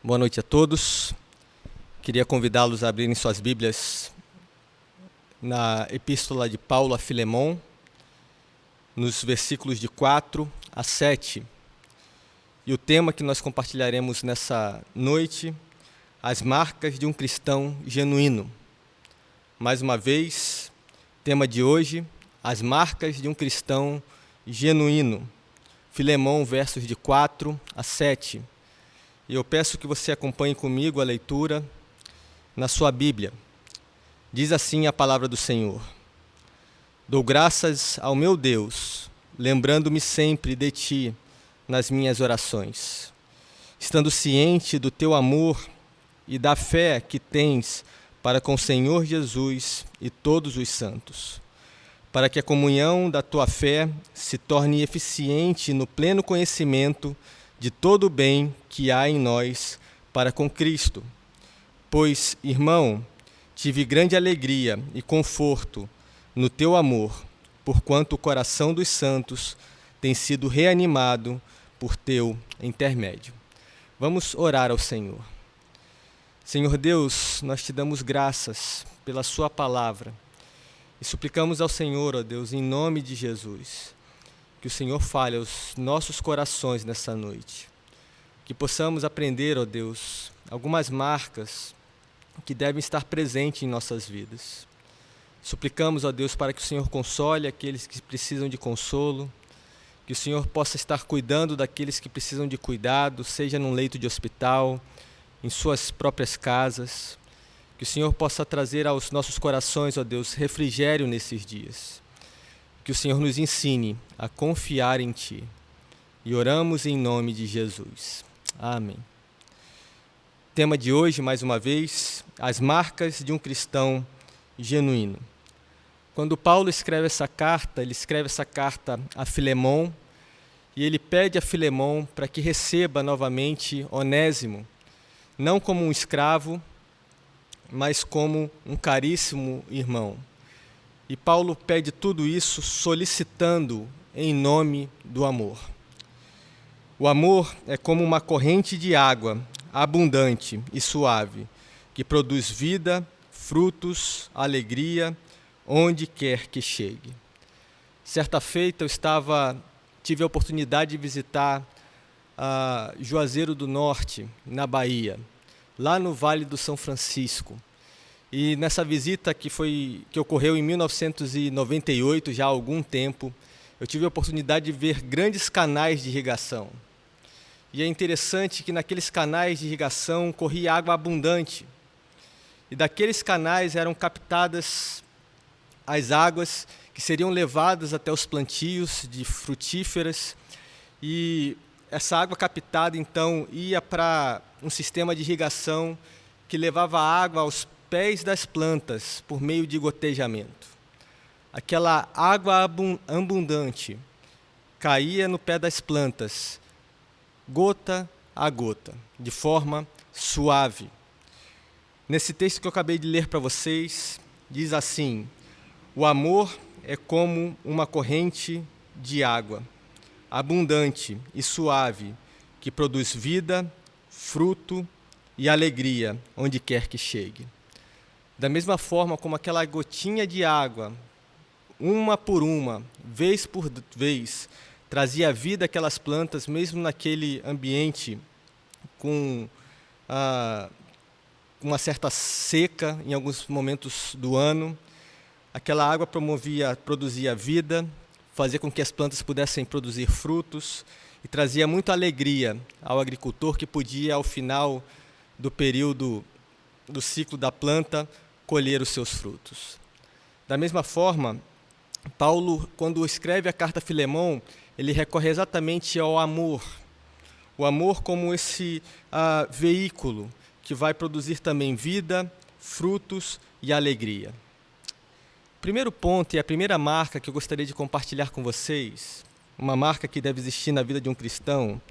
Boa noite a todos. Queria convidá-los a abrirem suas Bíblias na Epístola de Paulo a Filemon, nos versículos de 4 a 7. E o tema que nós compartilharemos nessa noite, as marcas de um cristão genuíno. Mais uma vez, tema de hoje, as marcas de um cristão genuíno. Filemon, versos de 4 a 7. E eu peço que você acompanhe comigo a leitura na sua Bíblia. Diz assim a palavra do Senhor: Dou graças ao meu Deus, lembrando-me sempre de ti nas minhas orações, estando ciente do teu amor e da fé que tens para com o Senhor Jesus e todos os santos, para que a comunhão da tua fé se torne eficiente no pleno conhecimento de todo o bem que há em nós para com Cristo. Pois, irmão, tive grande alegria e conforto no teu amor, porquanto o coração dos santos tem sido reanimado por teu intermédio. Vamos orar ao Senhor. Senhor Deus, nós te damos graças pela sua palavra e suplicamos ao Senhor, ó Deus, em nome de Jesus, que o Senhor fale aos nossos corações nessa noite. Que possamos aprender, ó Deus, algumas marcas que devem estar presentes em nossas vidas. Suplicamos, ó Deus, para que o Senhor console aqueles que precisam de consolo, que o Senhor possa estar cuidando daqueles que precisam de cuidado, seja num leito de hospital, em suas próprias casas. Que o Senhor possa trazer aos nossos corações, ó Deus, refrigério nesses dias. Que o Senhor nos ensine a confiar em Ti. E oramos em nome de Jesus. Amém. Tema de hoje, mais uma vez, as marcas de um cristão genuíno. Quando Paulo escreve essa carta, ele escreve essa carta a Filemon, e ele pede a Filemon para que receba novamente Onésimo, não como um escravo, mas como um caríssimo irmão. E Paulo pede tudo isso solicitando em nome do amor. O amor é como uma corrente de água, abundante e suave, que produz vida, frutos, alegria, onde quer que chegue. Certa feita eu tive a oportunidade de visitar Juazeiro do Norte, na Bahia, lá no Vale do São Francisco. E nessa visita que ocorreu em 1998, já há algum tempo, eu tive a oportunidade de ver grandes canais de irrigação. E é interessante que naqueles canais de irrigação corria água abundante. E daqueles canais eram captadas as águas que seriam levadas até os plantios de frutíferas. E essa água captada, então, ia para um sistema de irrigação que levava água aos pés das plantas por meio de gotejamento. Aquela água abundante caía no pé das plantas, gota a gota, de forma suave. Nesse texto que eu acabei de ler para vocês, diz assim: o amor é como uma corrente de água, abundante e suave, que produz vida, fruto e alegria, onde quer que chegue. Da mesma forma como aquela gotinha de água, uma por uma, vez por vez, trazia vida àquelas plantas, mesmo naquele ambiente com uma certa seca em alguns momentos do ano, aquela água produzia vida, fazia com que as plantas pudessem produzir frutos e trazia muita alegria ao agricultor que podia, ao final do período do ciclo da planta, colher os seus frutos. Da mesma forma, Paulo, quando escreve a carta a Filemon, ele recorre exatamente ao amor. O amor como esse veículo que vai produzir também vida, frutos e alegria. O primeiro ponto e a primeira marca que eu gostaria de compartilhar com vocês, uma marca que deve existir na vida de um cristão,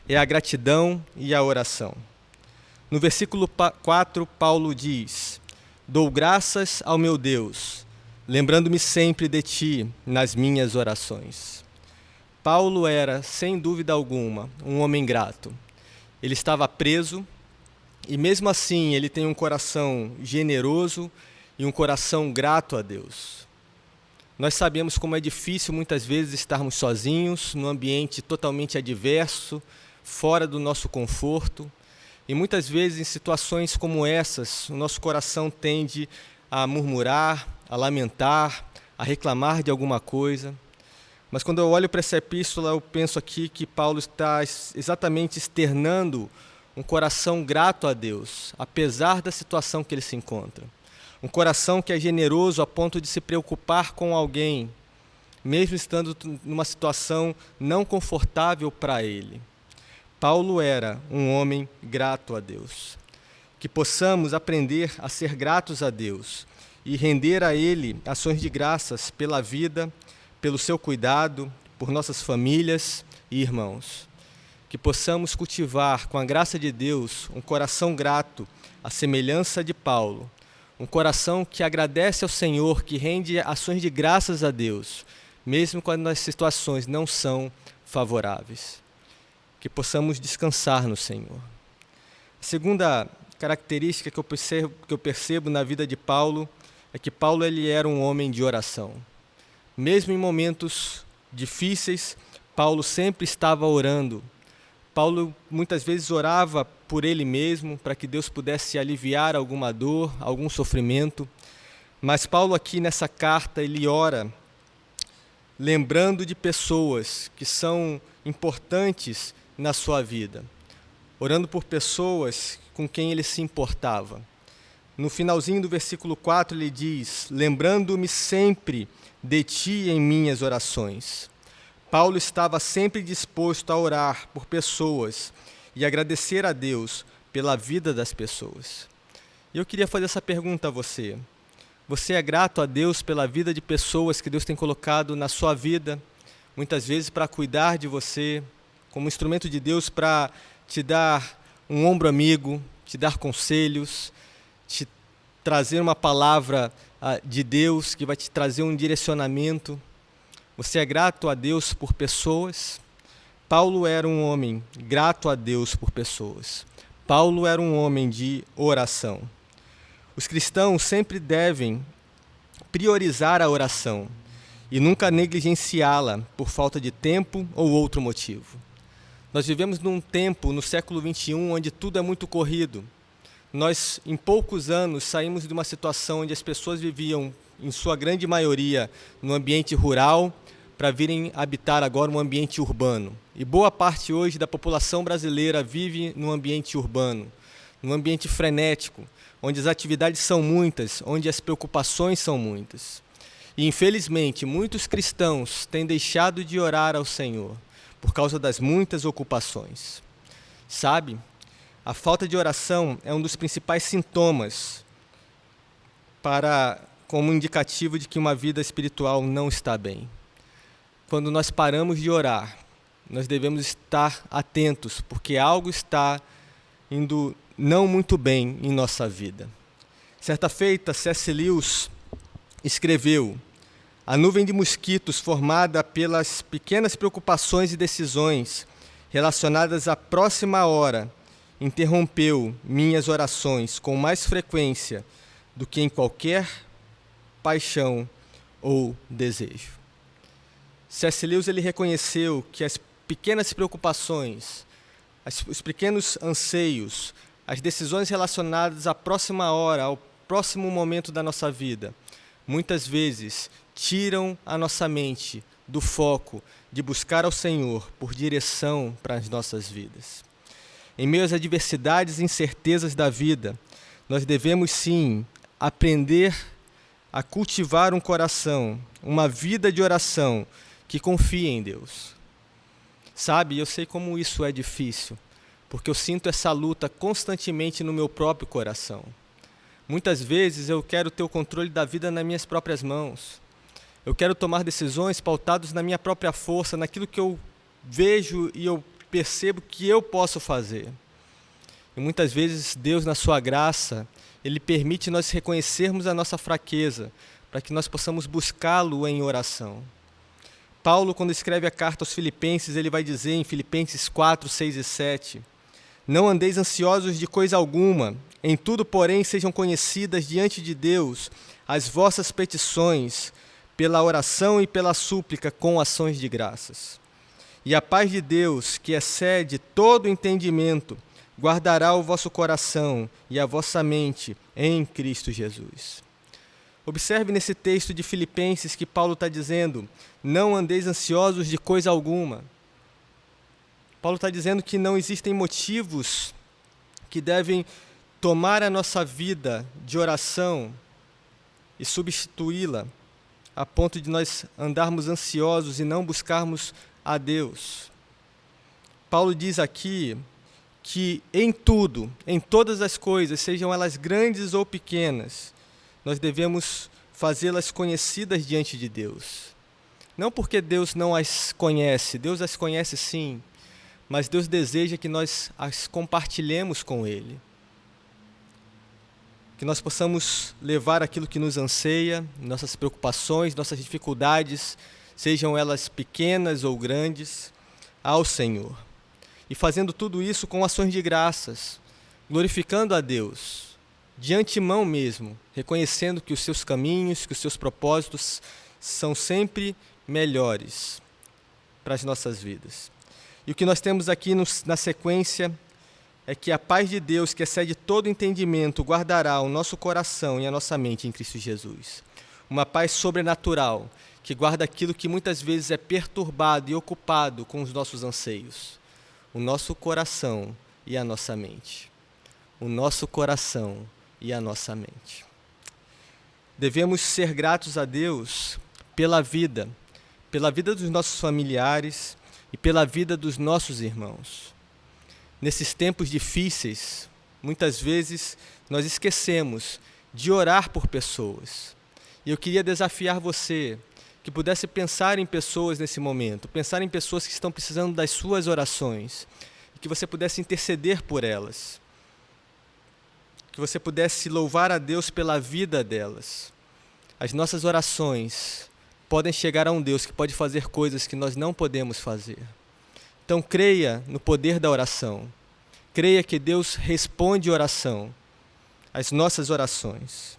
é a gratidão e a oração. No versículo 4, Paulo diz: Dou graças ao meu Deus, lembrando-me sempre de ti nas minhas orações. Paulo era, sem dúvida alguma, um homem grato. Ele estava preso, E mesmo assim, ele tem um coração generoso e um coração grato a Deus. Nós sabemos como é difícil muitas vezes estarmos sozinhos, num ambiente totalmente adverso, fora do nosso conforto. E muitas vezes, em situações como essas, o nosso coração tende a murmurar, a lamentar, a reclamar de alguma coisa. Mas quando eu olho para essa epístola, eu penso aqui que Paulo está exatamente externando um coração grato a Deus, apesar da situação que ele se encontra. Um coração que é generoso a ponto de se preocupar com alguém, mesmo estando numa situação não confortável para ele. Paulo era um homem grato a Deus. Que possamos aprender a ser gratos a Deus e render a Ele ações de graças pela vida, pelo seu cuidado, por nossas famílias e irmãos. Que possamos cultivar, com a graça de Deus, um coração grato, à semelhança de Paulo. Um coração que agradece ao Senhor, que rende ações de graças a Deus, mesmo quando as situações não são favoráveis. Que possamos descansar no Senhor. A segunda característica que eu percebo na vida de Paulo é que Paulo ele era um homem de oração. Mesmo em momentos difíceis, Paulo sempre estava orando. Paulo muitas vezes orava por ele mesmo, para que Deus pudesse aliviar alguma dor, algum sofrimento. Mas Paulo aqui nessa carta, ele ora lembrando de pessoas que são importantes na sua vida. Orando por pessoas com quem ele se importava. No finalzinho do versículo 4 ele diz: lembrando-me sempre de ti em minhas orações. Paulo estava sempre disposto a orar por pessoas e agradecer a Deus pela vida das pessoas. E eu queria fazer essa pergunta a você. Você é grato a Deus pela vida de pessoas que Deus tem colocado na sua vida, muitas vezes para cuidar de você, como instrumento de Deus para te dar um ombro amigo, te dar conselhos, te trazer uma palavra de Deus que vai te trazer um direcionamento? Você é grato a Deus por pessoas? Paulo era um homem grato a Deus por pessoas. Paulo era um homem de oração. Os cristãos sempre devem priorizar a oração e nunca negligenciá-la por falta de tempo ou outro motivo. Nós vivemos num tempo, no século XXI, onde tudo é muito corrido. Nós, em poucos anos, saímos de uma situação onde as pessoas viviam, em sua grande maioria, no ambiente rural, para virem habitar agora um ambiente urbano. E boa parte hoje da população brasileira vive num ambiente urbano, num ambiente frenético, onde as atividades são muitas, onde as preocupações são muitas. E, infelizmente, muitos cristãos têm deixado de orar ao Senhor por causa das muitas ocupações. Sabe, a falta de oração é um dos principais sintomas como indicativo de que uma vida espiritual não está bem. Quando nós paramos de orar, nós devemos estar atentos, porque algo está indo não muito bem em nossa vida. Certa feita, C.S. Lewis escreveu: a nuvem de mosquitos formada pelas pequenas preocupações e decisões relacionadas à próxima hora interrompeu minhas orações com mais frequência do que em qualquer paixão ou desejo. C.S. Lewis ele reconheceu que as pequenas preocupações, os pequenos anseios, as decisões relacionadas à próxima hora, ao próximo momento da nossa vida, muitas vezes tiram a nossa mente do foco de buscar ao Senhor por direção para as nossas vidas. Em meio às adversidades e incertezas da vida, nós devemos sim aprender a cultivar um coração, uma vida de oração que confie em Deus. Sabe, eu sei como isso é difícil, porque eu sinto essa luta constantemente no meu próprio coração. Muitas vezes eu quero ter o controle da vida nas minhas próprias mãos. Eu quero tomar decisões pautadas na minha própria força, naquilo que eu vejo e eu percebo que eu posso fazer. E muitas vezes Deus, na sua graça, Ele permite nós reconhecermos a nossa fraqueza, para que nós possamos buscá-lo em oração. Paulo, quando escreve a carta aos Filipenses, ele vai dizer em Filipenses 4, 6 e 7, Não andeis ansiosos de coisa alguma, em tudo, porém, sejam conhecidas diante de Deus as vossas petições, pela oração e pela súplica com ações de graças. E a paz de Deus, que excede todo entendimento, guardará o vosso coração e a vossa mente em Cristo Jesus. Observe nesse texto de Filipenses que Paulo está dizendo: não andeis ansiosos de coisa alguma. Paulo está dizendo que não existem motivos que devem tomar a nossa vida de oração e substituí-la a ponto de nós andarmos ansiosos e não buscarmos a Deus. Paulo diz aqui que em tudo, em todas as coisas, sejam elas grandes ou pequenas, nós devemos fazê-las conhecidas diante de Deus. Não porque Deus não as conhece, Deus as conhece sim, mas Deus deseja que nós as compartilhemos com Ele. Que nós possamos levar aquilo que nos anseia, nossas preocupações, nossas dificuldades, sejam elas pequenas ou grandes, ao Senhor. E fazendo tudo isso com ações de graças, glorificando a Deus, de antemão mesmo, reconhecendo que os seus caminhos, que os seus propósitos são sempre melhores para as nossas vidas. E o que nós temos aqui na sequência é que a paz de Deus, que excede todo entendimento, guardará o nosso coração e a nossa mente em Cristo Jesus. Uma paz sobrenatural, que guarda aquilo que muitas vezes é perturbado e ocupado com os nossos anseios. O nosso coração e a nossa mente. O nosso coração e a nossa mente. Devemos ser gratos a Deus pela vida dos nossos familiares e pela vida dos nossos irmãos. Nesses tempos difíceis, muitas vezes nós esquecemos de orar por pessoas. E eu queria desafiar você que pudesse pensar em pessoas nesse momento, pensar em pessoas que estão precisando das suas orações, e que você pudesse interceder por elas, que você pudesse louvar a Deus pela vida delas. As nossas orações podem chegar a um Deus que pode fazer coisas que nós não podemos fazer. Então creia no poder da oração. Creia que Deus responde oração, as nossas orações.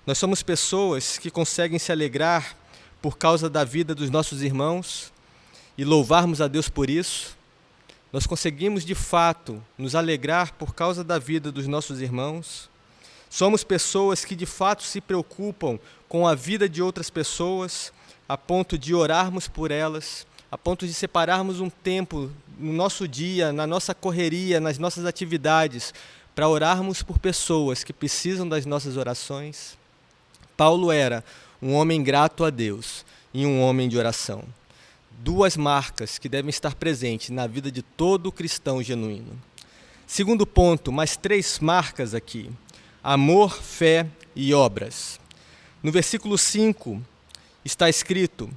Nós somos pessoas que conseguem se alegrar por causa da vida dos nossos irmãos e louvarmos a Deus por isso. Nós conseguimos, de fato, nos alegrar por causa da vida dos nossos irmãos. Somos pessoas que, de fato, se preocupam com a vida de outras pessoas, a ponto de orarmos por elas, a ponto de separarmos um tempo no nosso dia, na nossa correria, nas nossas atividades, para orarmos por pessoas que precisam das nossas orações. Paulo era um homem grato a Deus e um homem de oração. Duas marcas que devem estar presentes na vida de todo cristão genuíno. Segundo ponto, mais 3 marcas aqui: amor, fé e obras. No versículo 5 está escrito: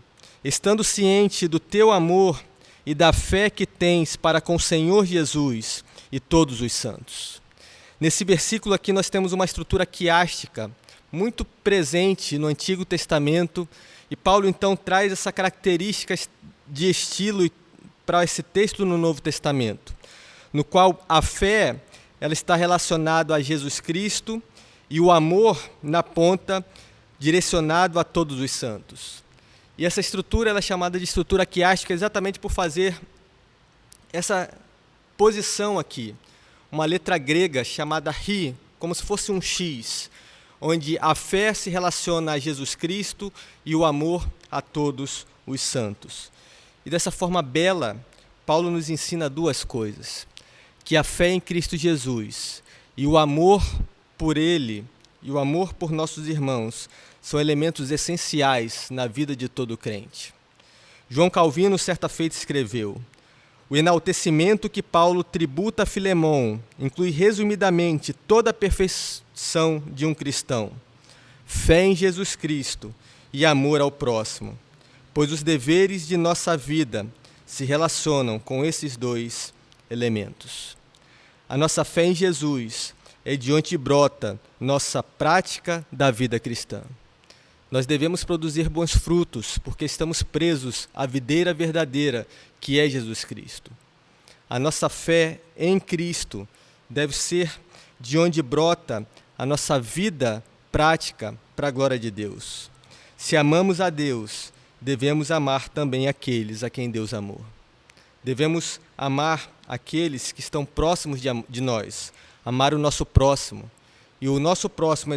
estando ciente do teu amor e da fé que tens para com o Senhor Jesus e todos os santos. Nesse versículo aqui nós temos uma estrutura quiástica muito presente no Antigo Testamento, e Paulo então traz essa característica de estilo para esse texto no Novo Testamento, no qual a fé ela está relacionada a Jesus Cristo e o amor na ponta direcionado a todos os santos. E essa estrutura ela é chamada de estrutura quiástica exatamente por fazer essa posição aqui, uma letra grega chamada rhi, como se fosse um X, onde a fé se relaciona a Jesus Cristo e o amor a todos os santos. E dessa forma bela, Paulo nos ensina 2 coisas: que a fé em Cristo Jesus e o amor por Ele e o amor por nossos irmãos são elementos essenciais na vida de todo crente. João Calvino, certa feita, escreveu: o enaltecimento que Paulo tributa a Filemão inclui resumidamente toda a perfeição de um cristão: fé em Jesus Cristo e amor ao próximo, pois os deveres de nossa vida se relacionam com esses 2 elementos. A nossa fé em Jesus é de onde brota nossa prática da vida cristã. Nós devemos produzir bons frutos, porque estamos presos à videira verdadeira, que é Jesus Cristo. A nossa fé em Cristo deve ser de onde brota a nossa vida prática para a glória de Deus. Se amamos a Deus, devemos amar também aqueles a quem Deus amou. Devemos amar aqueles que estão próximos de nós, amar o nosso próximo. E o nosso próximo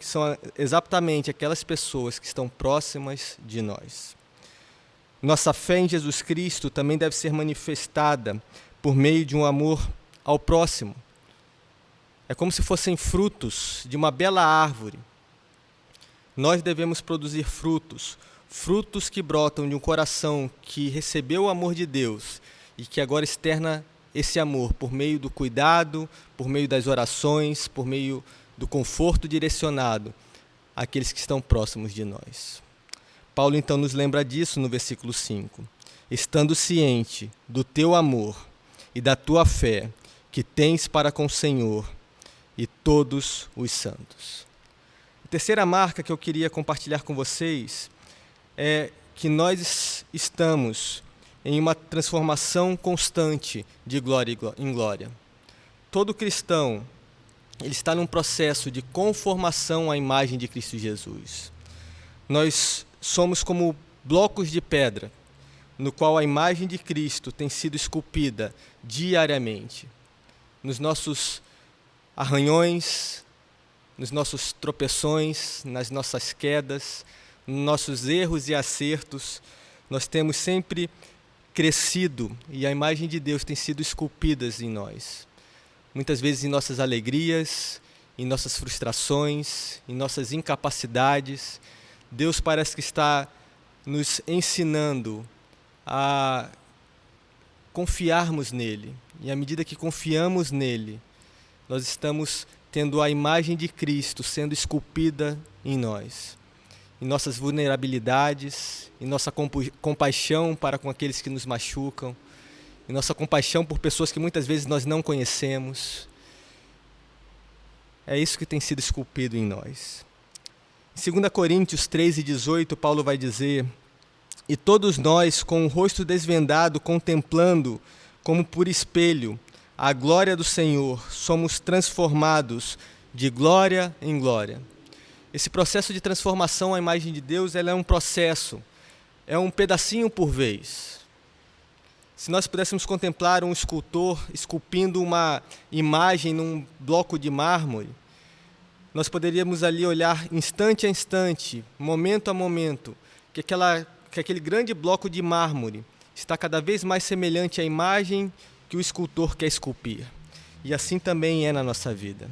são exatamente aquelas pessoas que estão próximas de nós. Nossa fé em Jesus Cristo também deve ser manifestada por meio de um amor ao próximo. É como se fossem frutos de uma bela árvore. Nós devemos produzir frutos que brotam de um coração que recebeu o amor de Deus e que agora externa esse amor por meio do cuidado, por meio das orações, por meio do conforto direcionado àqueles que estão próximos de nós. Paulo então nos lembra disso no versículo 5. Estando ciente do teu amor e da tua fé que tens para com o Senhor e todos os santos. A terceira marca que eu queria compartilhar com vocês é que nós estamos em uma transformação constante de glória em glória. Todo cristão, ele está num processo de conformação à imagem de Cristo Jesus. Nós somos como blocos de pedra, no qual a imagem de Cristo tem sido esculpida diariamente. Nos nossos arranhões, nos nossos tropeções, nas nossas quedas, nos nossos erros e acertos, nós temos sempre crescido e a imagem de Deus tem sido esculpida em nós. Muitas vezes em nossas alegrias, em nossas frustrações, em nossas incapacidades, Deus parece que está nos ensinando a confiarmos nele. E à medida que confiamos nele, nós estamos tendo a imagem de Cristo sendo esculpida em nós. Em nossas vulnerabilidades, em nossa compaixão para com aqueles que nos machucam, em nossa compaixão por pessoas que muitas vezes nós não conhecemos. É isso que tem sido esculpido em nós. Em 2 Coríntios 3:18, Paulo vai dizer: e todos nós, com o rosto desvendado, contemplando, como por espelho, a glória do Senhor, somos transformados de glória em glória. Esse processo de transformação à imagem de Deus, ela é um processo, é um pedacinho por vez. Se nós pudéssemos contemplar um escultor esculpindo uma imagem num bloco de mármore, nós poderíamos ali olhar instante a instante, momento a momento, que aquele grande bloco de mármore está cada vez mais semelhante à imagem que o escultor quer esculpir. E assim também é na nossa vida.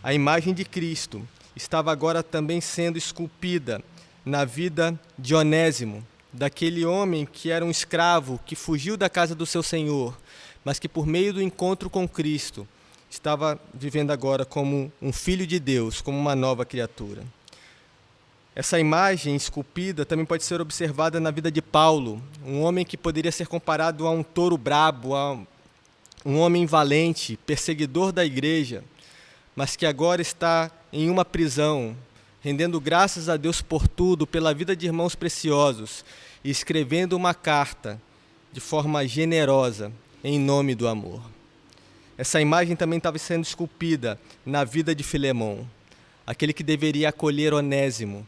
A imagem de Cristo estava agora também sendo esculpida na vida de Onésimo, daquele homem que era um escravo, que fugiu da casa do seu Senhor, mas que por meio do encontro com Cristo estava vivendo agora como um filho de Deus, como uma nova criatura. Essa imagem esculpida também pode ser observada na vida de Paulo, um homem que poderia ser comparado a um touro brabo, a um homem valente, perseguidor da igreja, mas que agora está em uma prisão, rendendo graças a Deus por tudo, pela vida de irmãos preciosos, e escrevendo uma carta de forma generosa, em nome do amor. Essa imagem também estava sendo esculpida na vida de Filemão, aquele que deveria acolher Onésimo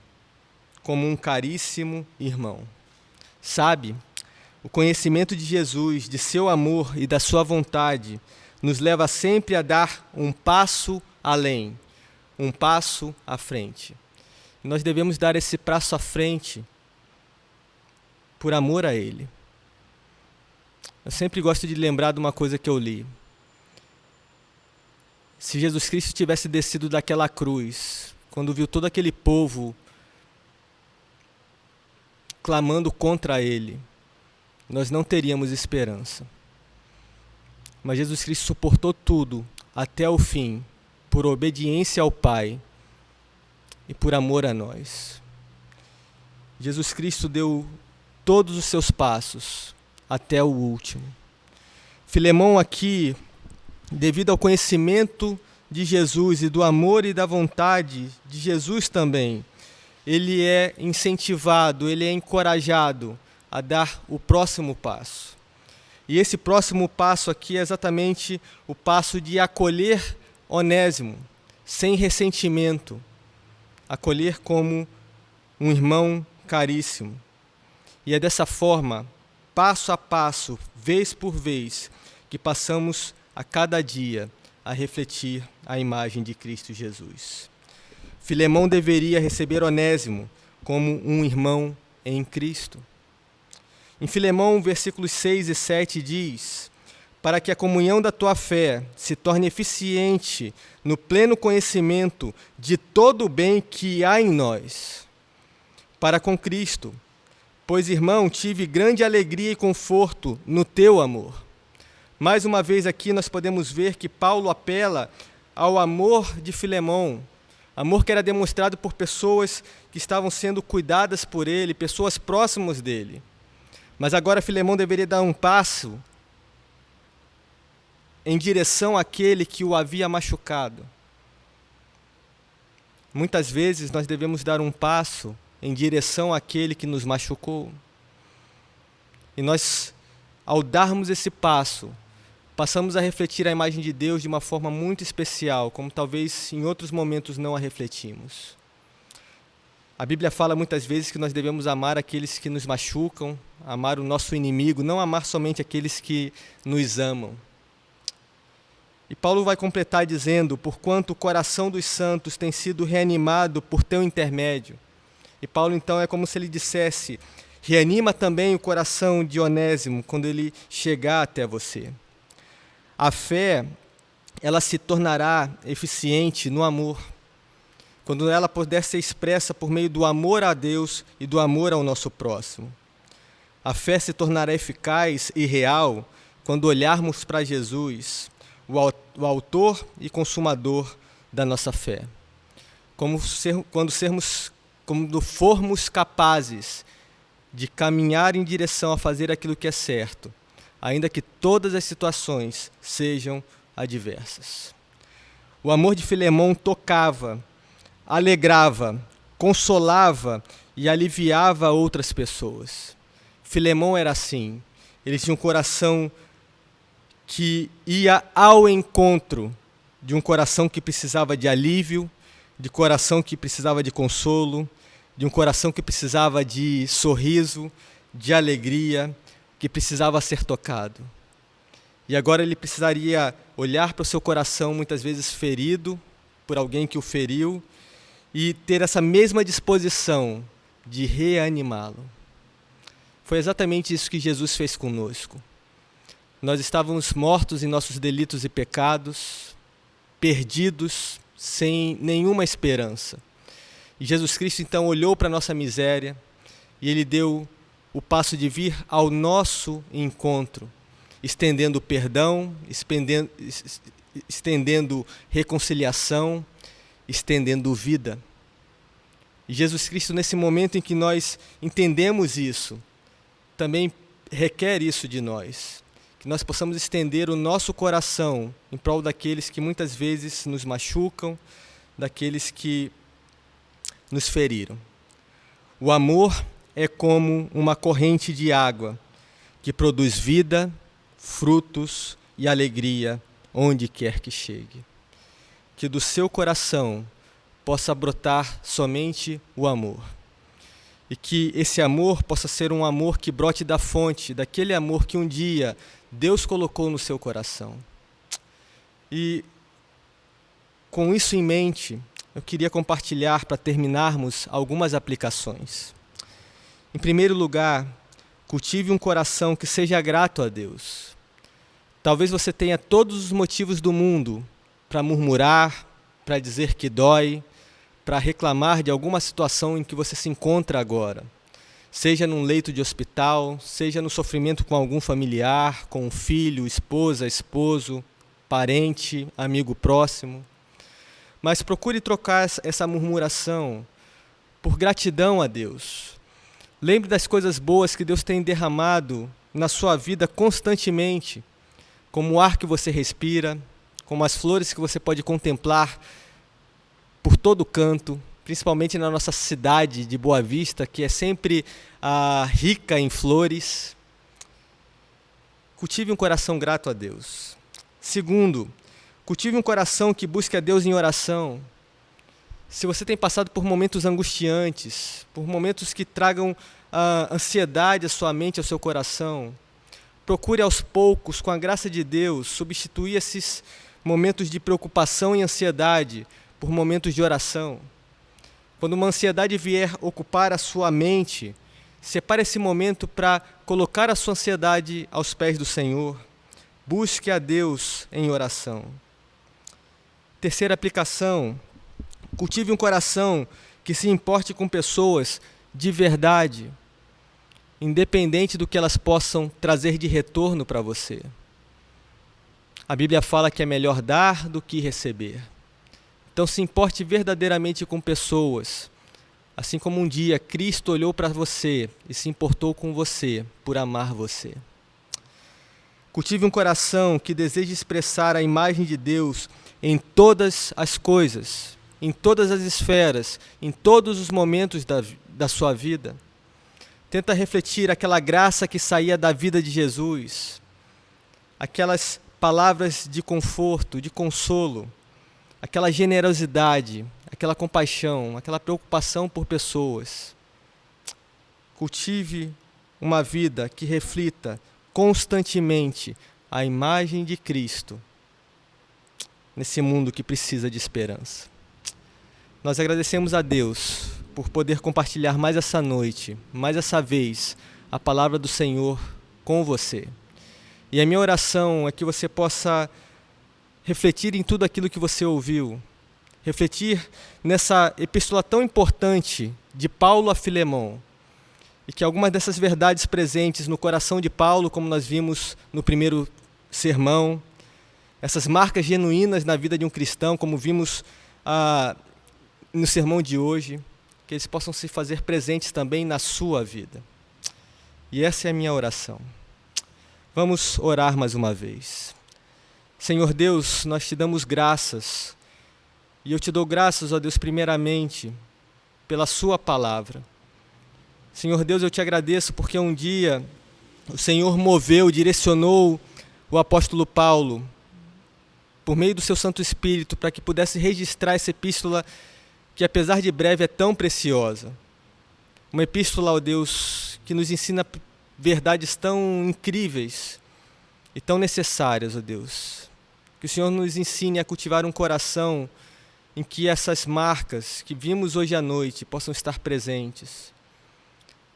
como um caríssimo irmão. Sabe, o conhecimento de Jesus, de seu amor e da sua vontade, nos leva sempre a dar um passo além, um passo à frente. Nós devemos dar esse passo à frente por amor a Ele. Eu sempre gosto de lembrar de uma coisa que eu li. Se Jesus Cristo tivesse descido daquela cruz, quando viu todo aquele povo clamando contra Ele, nós não teríamos esperança. Mas Jesus Cristo suportou tudo até o fim, por obediência ao Pai e por amor a nós. Jesus Cristo deu todos os seus passos até o último. Filemão aqui, devido ao conhecimento de Jesus e do amor e da vontade de Jesus também, ele é incentivado, ele é encorajado a dar o próximo passo. E esse próximo passo aqui é exatamente o passo de acolher Onésimo, sem ressentimento, acolher como um irmão caríssimo. E é dessa forma, passo a passo, vez por vez, que passamos a cada dia a refletir a imagem de Cristo Jesus. Filemão deveria receber Onésimo como um irmão em Cristo. Em Filemão, versículos 6 e 7 diz: para que a comunhão da tua fé se torne eficiente no pleno conhecimento de todo o bem que há em nós, para com Cristo. Pois, irmão, tive grande alegria e conforto no teu amor. Mais uma vez aqui nós podemos ver que Paulo apela ao amor de Filemão, amor que era demonstrado por pessoas que estavam sendo cuidadas por ele, pessoas próximas dele. Mas agora Filemão deveria dar um passo em direção àquele que o havia machucado. Muitas vezes nós devemos dar um passo em direção àquele que nos machucou. E nós, ao darmos esse passo, passamos a refletir a imagem de Deus de uma forma muito especial, como talvez em outros momentos não a refletimos. A Bíblia fala muitas vezes que nós devemos amar aqueles que nos machucam, amar o nosso inimigo, não amar somente aqueles que nos amam. E Paulo vai completar dizendo: porquanto o coração dos santos tem sido reanimado por teu intermédio. E Paulo então é como se ele dissesse: reanima também o coração de Onésimo quando ele chegar até você. A fé, ela se tornará eficiente no amor, quando ela puder ser expressa por meio do amor a Deus e do amor ao nosso próximo. A fé se tornará eficaz e real quando olharmos para Jesus, o autor e consumador da nossa fé. Quando formos capazes de caminhar em direção a fazer aquilo que é certo, ainda que todas as situações sejam adversas. O amor de Filemão tocava, alegrava, consolava e aliviava outras pessoas. Filemão era assim. Ele tinha um coração que ia ao encontro de um coração que precisava de alívio, de coração que precisava de consolo, de um coração que precisava de sorriso, de alegria, que precisava ser tocado. E agora ele precisaria olhar para o seu coração, muitas vezes ferido por alguém que o feriu, e ter essa mesma disposição de reanimá-lo. Foi exatamente isso que Jesus fez conosco. Nós estávamos mortos em nossos delitos e pecados, perdidos, sem nenhuma esperança. E Jesus Cristo então olhou para a nossa miséria e Ele deu o passo de vir ao nosso encontro, estendendo perdão, estendendo reconciliação, estendendo vida. E Jesus Cristo, nesse momento em que nós entendemos isso, também requer isso de nós, que nós possamos estender o nosso coração em prol daqueles que muitas vezes nos machucam, daqueles que nos feriram. O amor é como uma corrente de água que produz vida, frutos e alegria onde quer que chegue. Que do seu coração possa brotar somente o amor. E que esse amor possa ser um amor que brote da fonte, daquele amor que um dia Deus colocou no seu coração. E com isso em mente, eu queria compartilhar, para terminarmos, algumas aplicações. Em primeiro lugar, cultive um coração que seja grato a Deus. Talvez você tenha todos os motivos do mundo para murmurar, para dizer que dói, para reclamar de alguma situação em que você se encontra agora. Seja num leito de hospital, seja no sofrimento com algum familiar, com um filho, esposa, esposo, parente, amigo próximo. Mas procure trocar essa murmuração por gratidão a Deus. Lembre das coisas boas que Deus tem derramado na sua vida constantemente, como o ar que você respira, como as flores que você pode contemplar por todo canto, principalmente na nossa cidade de Boa Vista, que é sempre rica em flores. cultive um coração grato a Deus. Segundo, cultive um coração que busque a Deus em oração. Se você tem passado por momentos angustiantes, por momentos que tragam ansiedade à sua mente, ao seu coração, procure aos poucos, com a graça de Deus, substituir esses momentos de preocupação e ansiedade por momentos de oração. Quando uma ansiedade vier ocupar a sua mente, separe esse momento para colocar a sua ansiedade aos pés do Senhor. Busque a Deus em oração. Terceira aplicação: cultive um coração que se importe com pessoas de verdade, independente do que elas possam trazer de retorno para você. A Bíblia fala que é melhor dar do que receber. Então se importe verdadeiramente com pessoas, assim como um dia Cristo olhou para você e se importou com você por amar você. Cultive um coração que deseje expressar a imagem de Deus em todas as coisas, em todas as esferas, em todos os momentos da sua vida. Tenta refletir aquela graça que saía da vida de Jesus, aquelas palavras de conforto, de consolo, aquela generosidade, aquela compaixão, aquela preocupação por pessoas. Cultive uma vida que reflita constantemente a imagem de Cristo nesse mundo que precisa de esperança. Nós agradecemos a Deus por poder compartilhar mais essa noite, mais essa vez, a palavra do Senhor com você. E a minha oração é que você possa refletir em tudo aquilo que você ouviu, refletir nessa epístola tão importante de Paulo a Filemão, e que algumas dessas verdades presentes no coração de Paulo, como nós vimos no primeiro sermão, essas marcas genuínas na vida de um cristão, como vimos no sermão de hoje, que eles possam se fazer presentes também na sua vida. E essa é a minha oração. Vamos orar mais uma vez. Senhor Deus, nós te damos graças, e eu te dou graças, ó Deus, primeiramente, pela sua palavra. Senhor Deus, eu te agradeço porque um dia o Senhor moveu, direcionou o apóstolo Paulo, por meio do seu Santo Espírito, para que pudesse registrar essa epístola que, apesar de breve, é tão preciosa. Uma epístola, ó Deus, que nos ensina verdades tão incríveis e tão necessárias, ó Deus. Que o Senhor nos ensine a cultivar um coração em que essas marcas que vimos hoje à noite possam estar presentes.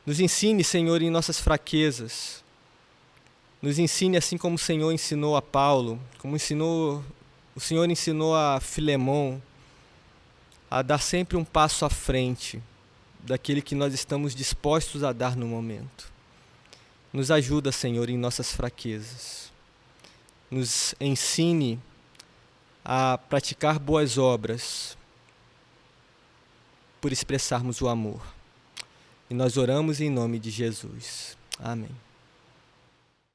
Nos ensine, Senhor, em nossas fraquezas. Nos ensine assim como o Senhor ensinou a Paulo, como o Senhor ensinou a Filemão, a dar sempre um passo à frente daquele que nós estamos dispostos a dar no momento. Nos ajuda, Senhor, em nossas fraquezas. Nos ensine a praticar boas obras por expressarmos o amor. E nós oramos em nome de Jesus. Amém.